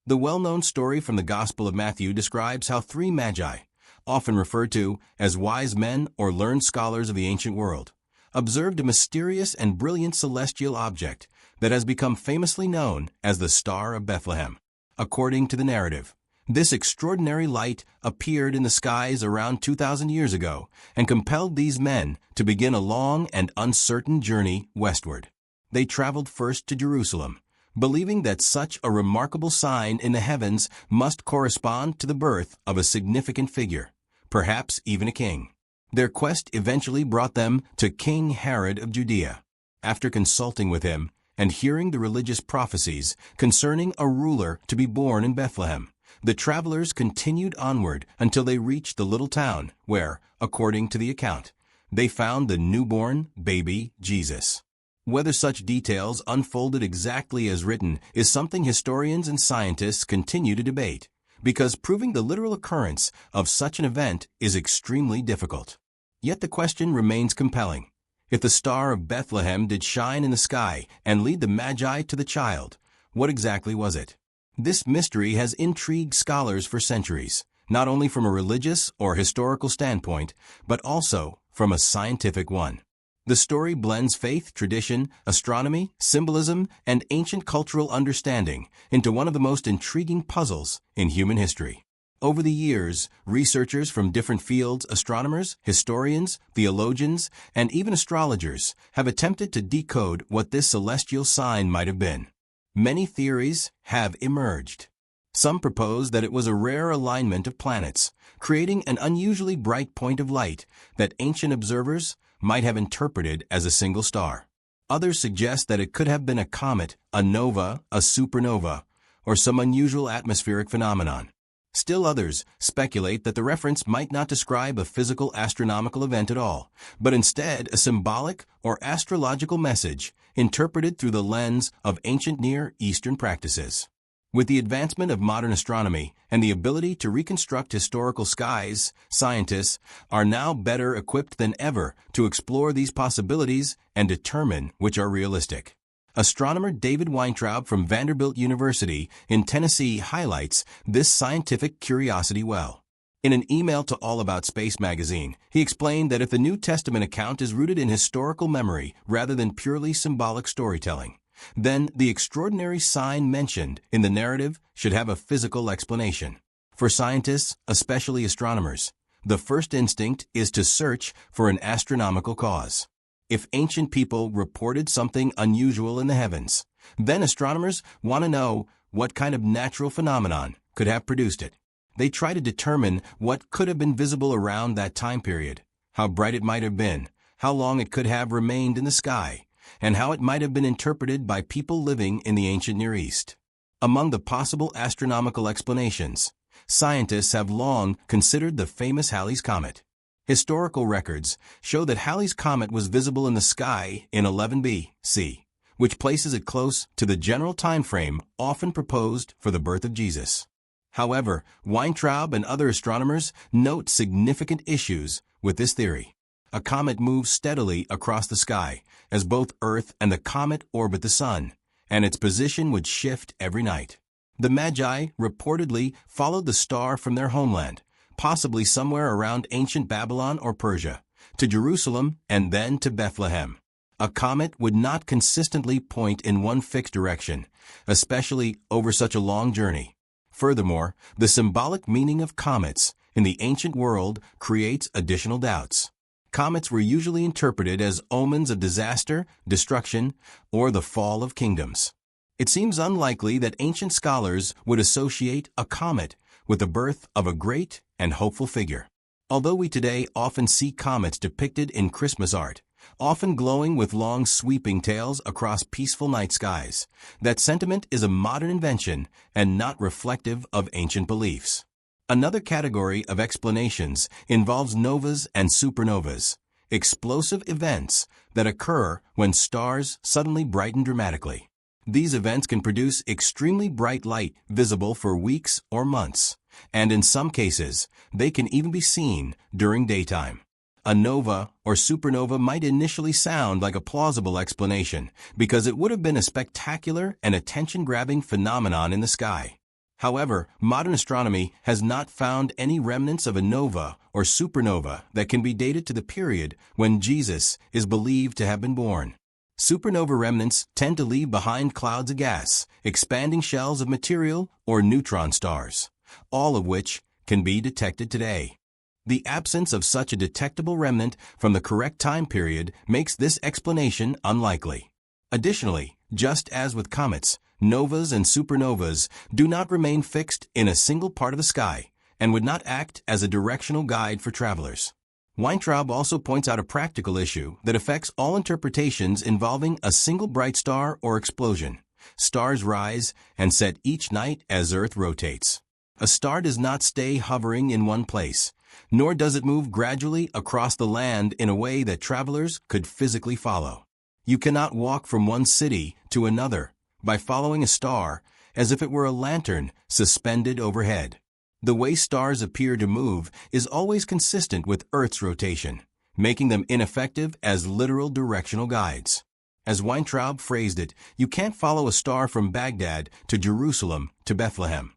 The well-known story from the Gospel of Matthew describes how three magi, often referred to as wise men or learned scholars of the ancient world, observed a mysterious and brilliant celestial object that has become famously known as the Star of Bethlehem. According to the narrative, this extraordinary light appeared in the skies around 2,000 years ago and compelled these men to begin a long and uncertain journey westward. They traveled first to Jerusalem, believing that such a remarkable sign in the heavens must correspond to the birth of a significant figure, perhaps even a king. Their quest eventually brought them to King Herod of Judea. After consulting with him and hearing the religious prophecies concerning a ruler to be born in Bethlehem, the travelers continued onward until they reached the little town where, according to the account, they found the newborn baby Jesus. Whether such details unfolded exactly as written is something historians and scientists continue to debate, because proving the literal occurrence of such an event is extremely difficult. Yet the question remains compelling. If the Star of Bethlehem did shine in the sky and lead the Magi to the child, what exactly was it? This mystery has intrigued scholars for centuries, not only from a religious or historical standpoint, but also from a scientific one. The story blends faith, tradition, astronomy, symbolism, and ancient cultural understanding into one of the most intriguing puzzles in human history. Over the years, researchers from different fields, astronomers, historians, theologians, and even astrologers have attempted to decode what this celestial sign might have been. Many theories have emerged. Some propose that it was a rare alignment of planets, creating an unusually bright point of light that ancient observers might have interpreted as a single star. Others suggest that it could have been a comet, a nova, a supernova, or some unusual atmospheric phenomenon. Still others speculate that the reference might not describe a physical astronomical event at all, but instead a symbolic or astrological message interpreted through the lens of ancient Near Eastern practices. With the advancement of modern astronomy and the ability to reconstruct historical skies, scientists are now better equipped than ever to explore these possibilities and determine which are realistic. Astronomer David Weintraub from Vanderbilt University in Tennessee highlights this scientific curiosity well. In an email to All About Space magazine, he explained that if the New Testament account is rooted in historical memory rather than purely symbolic storytelling, then the extraordinary sign mentioned in the narrative should have a physical explanation. For scientists, especially astronomers, the first instinct is to search for an astronomical cause. If ancient people reported something unusual in the heavens, then astronomers want to know what kind of natural phenomenon could have produced it. They try to determine what could have been visible around that time period, how bright it might have been, how long it could have remained in the sky, and how it might have been interpreted by people living in the ancient Near East. Among the possible astronomical explanations, scientists have long considered the famous Halley's Comet. Historical records show that Halley's Comet was visible in the sky in 11 B.C., which places it close to the general time frame often proposed for the birth of Jesus. However, Weintraub and other astronomers note significant issues with this theory. A comet moves steadily across the sky as both Earth and the comet orbit the Sun, and its position would shift every night. The Magi reportedly followed the star from their homeland, possibly somewhere around ancient Babylon or Persia, to Jerusalem and then to Bethlehem. A comet would not consistently point in one fixed direction, especially over such a long journey. Furthermore, the symbolic meaning of comets in the ancient world creates additional doubts. Comets were usually interpreted as omens of disaster, destruction, or the fall of kingdoms. It seems unlikely that ancient scholars would associate a comet with the birth of a great and hopeful figure. Although we today often see comets depicted in Christmas art, often glowing with long sweeping tails across peaceful night skies, that sentiment is a modern invention and not reflective of ancient beliefs. Another category of explanations involves novas and supernovas, explosive events that occur when stars suddenly brighten dramatically. These events can produce extremely bright light visible for weeks or months, and in some cases, they can even be seen during daytime. A nova or supernova might initially sound like a plausible explanation because it would have been a spectacular and attention-grabbing phenomenon in the sky. However, modern astronomy has not found any remnants of a nova or supernova that can be dated to the period when Jesus is believed to have been born. Supernova remnants tend to leave behind clouds of gas, expanding shells of material, or neutron stars, all of which can be detected today. The absence of such a detectable remnant from the correct time period makes this explanation unlikely. Additionally, just as with comets, novas and supernovas do not remain fixed in a single part of the sky and would not act as a directional guide for travelers. Weintraub also points out a practical issue that affects all interpretations involving a single bright star or explosion. Stars rise and set each night as Earth rotates. A star does not stay hovering in one place, nor does it move gradually across the land in a way that travelers could physically follow. You cannot walk from one city to another by following a star as if it were a lantern suspended overhead. The way stars appear to move is always consistent with Earth's rotation, making them ineffective as literal directional guides. As Weintraub phrased it, you can't follow a star from Baghdad to Jerusalem to Bethlehem.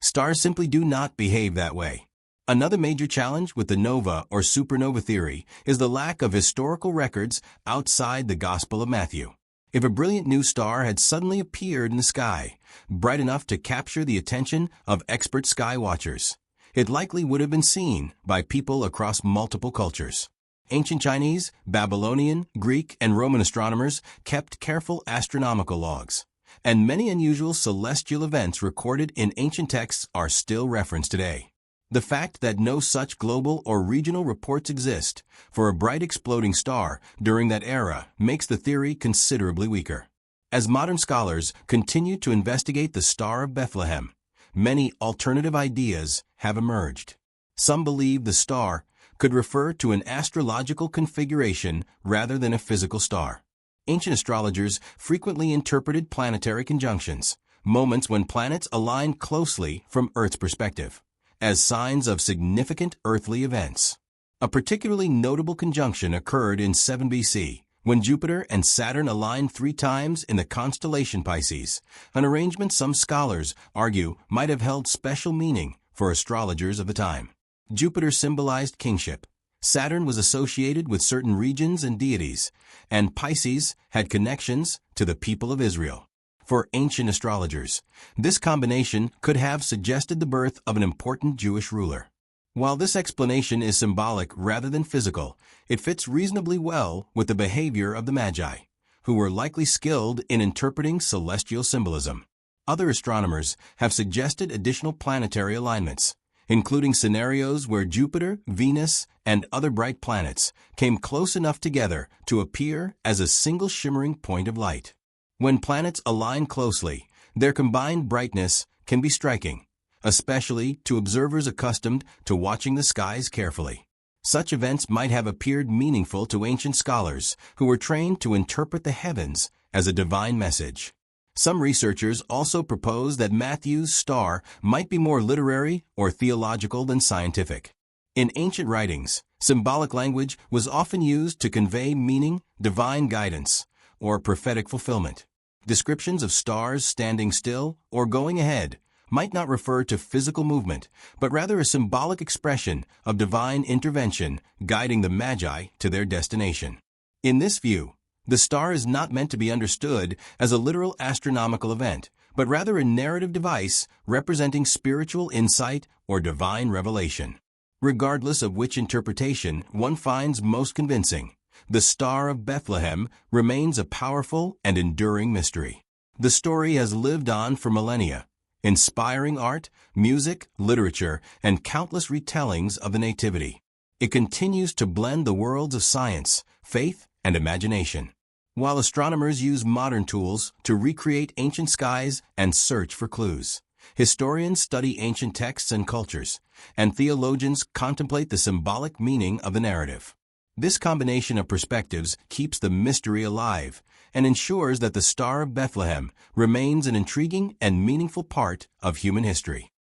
Stars simply do not behave that way. Another major challenge with the nova or supernova theory is the lack of historical records outside the Gospel of Matthew. If a brilliant new star had suddenly appeared in the sky, bright enough to capture the attention of expert sky watchers, it likely would have been seen by people across multiple cultures. Ancient Chinese, Babylonian, Greek, and Roman astronomers kept careful astronomical logs, and many unusual celestial events recorded in ancient texts are still referenced today. The fact that no such global or regional reports exist for a bright exploding star during that era makes the theory considerably weaker. As modern scholars continue to investigate the Star of Bethlehem, many alternative ideas have emerged. Some believe the star could refer to an astrological configuration rather than a physical star. Ancient astrologers frequently interpreted planetary conjunctions, moments when planets aligned closely from Earth's perspective, as signs of significant earthly events. A particularly notable conjunction occurred in 7 BC, when Jupiter and Saturn aligned 3 times in the constellation Pisces, an arrangement some scholars argue might have held special meaning for astrologers of the time. Jupiter symbolized kingship, Saturn was associated with certain regions and deities, and Pisces had connections to the people of Israel. For ancient astrologers, this combination could have suggested the birth of an important Jewish ruler. While this explanation is symbolic rather than physical, it fits reasonably well with the behavior of the Magi, who were likely skilled in interpreting celestial symbolism. Other astronomers have suggested additional planetary alignments, including scenarios where Jupiter, Venus, and other bright planets came close enough together to appear as a single shimmering point of light. When planets align closely, their combined brightness can be striking, especially to observers accustomed to watching the skies carefully. Such events might have appeared meaningful to ancient scholars who were trained to interpret the heavens as a divine message. Some researchers also propose that Matthew's star might be more literary or theological than scientific. In ancient writings, symbolic language was often used to convey meaning, divine guidance, or prophetic fulfillment. Descriptions of stars standing still or going ahead might not refer to physical movement, but rather a symbolic expression of divine intervention guiding the Magi to their destination. In this view, the star is not meant to be understood as a literal astronomical event, but rather a narrative device representing spiritual insight or divine revelation. Regardless of which interpretation one finds most convincing, the Star of Bethlehem remains a powerful and enduring mystery. The story has lived on for millennia, inspiring art, music, literature, and countless retellings of the Nativity. It continues to blend the worlds of science, faith, and imagination. While astronomers use modern tools to recreate ancient skies and search for clues, historians study ancient texts and cultures, and theologians contemplate the symbolic meaning of the narrative. This combination of perspectives keeps the mystery alive and ensures that the Star of Bethlehem remains an intriguing and meaningful part of human history.